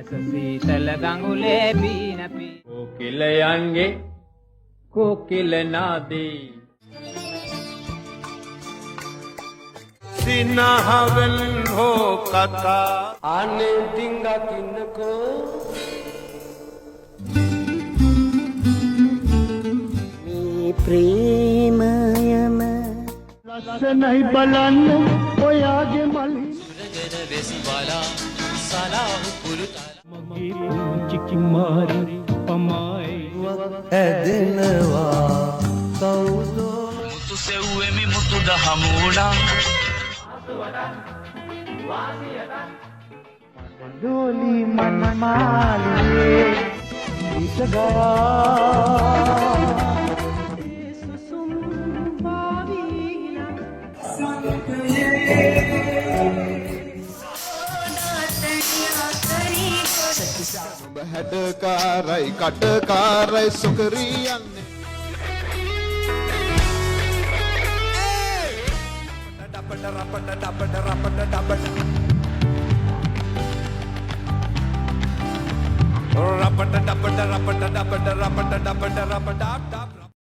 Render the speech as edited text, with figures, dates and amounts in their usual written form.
ඇස සීතල ගඟුලේ පීනපි කොකිලයන්ගේ කොකිල නාදේ සිනහවෙන් හෝ කතා අනේ දින්ගකින්නකෝ මේ ප්‍රේමයම ලස්සනයි බලන්න ඔයාගේ මල්හි සුරගන වෙස් බලා සලාහු පුරුතල මගේ පුංචි කුමාරි පමයි ඇදෙනවා කවුදෝ මුතු සෙව්වෙමි මුතු දහමුණා ඩෝලි මනමාලුවේ ඉසගයා හැඩකාරයි කටකාරයි සොකරියන්නේ ඩබඩ රපඩ ඩබඩ රපඩ ඩබඩ රපඩ ඩබඩ රපඩ ඩබඩ රපඩ ඩබඩ රපඩ ඩබඩ